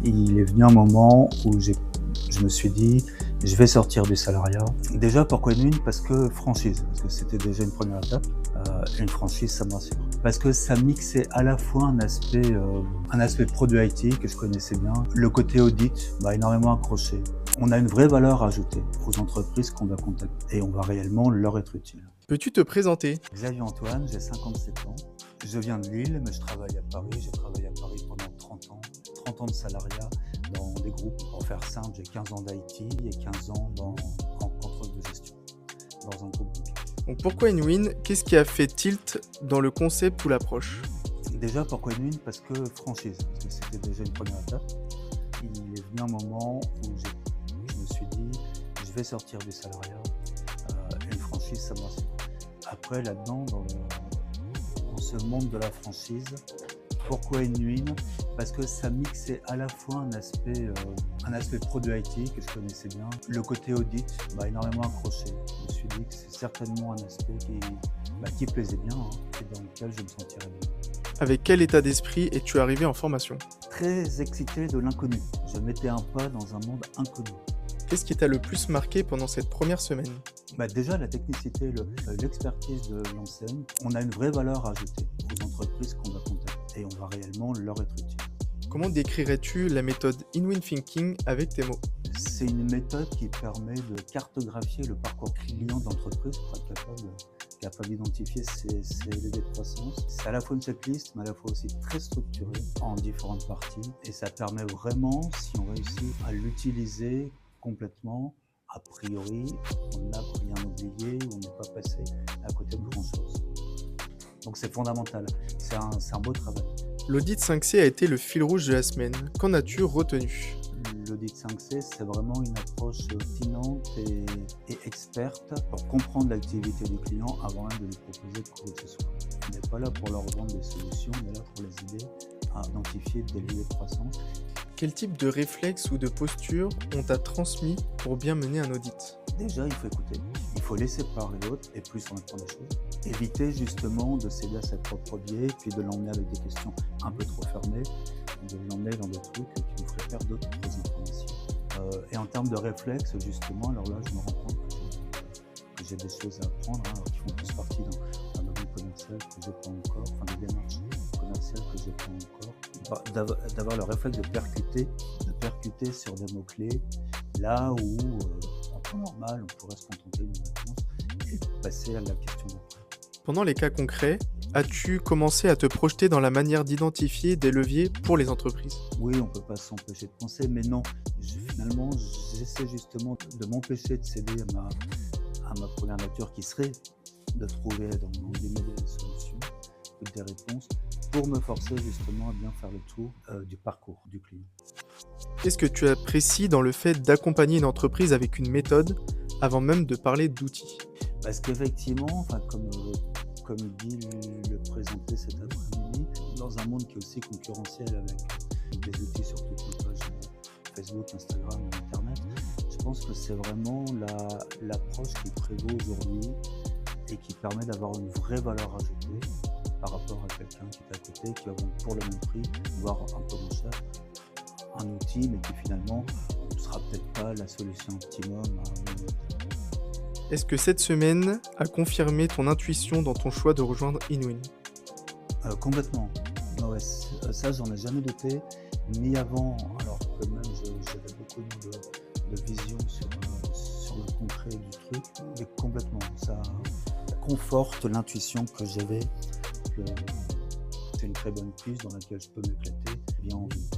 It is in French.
Il est venu un moment où je me suis dit, je vais sortir du salariat. Déjà, pourquoi une? Parce que franchise, parce que c'était déjà une première étape. Une franchise, ça me rassure. Parce que ça mixait à la fois un aspect produit IT que je connaissais bien, le côté audit m'a énormément accroché. On a une vraie valeur ajoutée aux entreprises qu'on va contacter et on va réellement leur être utile. Peux-tu te présenter? Xavier Antoine, j'ai 57 ans. Je viens de Lille, mais je travaille à Paris. J'ai travaillé à Paris pendant 30 ans. 30 ans de salariat dans des groupes. Pour faire simple, j'ai 15 ans d'IT et 15 ans en contrôle de gestion dans un groupe bancaire. Donc pourquoi Inwin? Qu'est-ce qui a fait tilt dans le concept ou l'approche? Déjà, pourquoi une? Parce que franchise, parce que c'était déjà une première étape. Il est venu un moment où je me suis dit, je vais sortir du salariat. Une franchise, ça me rassure. Après, là-dedans, dans ce monde de la franchise, pourquoi Inwin? Parce que ça mixait à la fois un aspect produit IT que je connaissais bien. Le côté audit m'a énormément accroché. Je me suis dit que c'est certainement un aspect qui plaisait bien et dans lequel je me sentirais bien. Avec quel état d'esprit es-tu arrivé en formation? Très excité de l'inconnu. Je mettais un pas dans un monde inconnu. Qu'est-ce qui t'a le plus marqué pendant cette première semaine? Déjà, la technicité, l'expertise de l'enseigne. On a une vraie valeur ajoutée aux entreprises qu'on va contacter et on va réellement leur être utile. Comment décrirais-tu la méthode Inwin Thinking avec tes mots? C'est une méthode qui permet de cartographier le parcours client d'entreprise pour être capable d'identifier ses leviers de croissance. C'est à la fois une checklist, mais à la fois aussi très structuré en différentes parties. Et ça permet vraiment, si on réussit à l'utiliser complètement, a priori, on n'a rien oublié ou on n'est pas passé à côté de grand-chose. Donc c'est fondamental, c'est un beau travail. L'audit 5C a été le fil rouge de la semaine. Qu'en as-tu retenu? L'audit 5C, c'est vraiment une approche pertinente et experte pour comprendre l'activité du client avant même de lui proposer quoi que ce soit. On n'est pas là pour leur vendre des solutions, on est là pour les aider à identifier des leviers de croissance. Quel type de réflexe ou de posture on t'a transmis pour bien mener un audit? Déjà, il faut écouter, il faut laisser parler l'autre et plus on apprend des choses. Éviter justement de céder à ses propres biais, puis de l'emmener avec des questions un peu trop fermées, de l'emmener dans des trucs qui nous feraient perdre d'autres informations. Et en termes de réflexes, justement, alors là, je me rends compte que j'ai des choses à apprendre, qui font plus partie d'un domaine commercial que je n'ai pas encore, enfin des démarches commerciales que je n'ai pas encore. D'avoir le réflexe de percuter sur des mots-clés, là où en temps normal, on pourrait se contenter d'une réponse et passer à la question d'après. Pendant les cas concrets, as-tu commencé à te projeter dans la manière d'identifier des leviers pour les entreprises? Oui, on ne peut pas s'empêcher de penser, mais non, finalement, j'essaie justement de m'empêcher de céder à ma première nature qui serait de trouver dans des solutions, des réponses, pour me forcer justement à bien faire le tour du parcours du client. Qu'est-ce que tu apprécies dans le fait d'accompagner une entreprise avec une méthode avant même de parler d'outils? Parce qu'effectivement, comme Guy le présentait cet après-midi, dans un monde qui est aussi concurrentiel avec des outils sur toutes nos pages Facebook, Instagram, Internet, je pense que c'est vraiment l'approche qui prévaut aujourd'hui et qui permet d'avoir une vraie valeur ajoutée par rapport à quelqu'un qui est à côté, qui va vendre pour le même prix, voire un peu moins cher, un outil, mais qui finalement ne sera peut-être pas la solution optimum à un moment donné. Est-ce que cette semaine a confirmé ton intuition dans ton choix de rejoindre Inwin? Complètement. Ouais, ça, j'en ai jamais douté, ni avant, alors que même j'avais beaucoup de vision sur le concret du truc, mais complètement. Ça conforte l'intuition que j'avais, que c'est une très bonne piste dans laquelle je peux m'éclater bien en vie.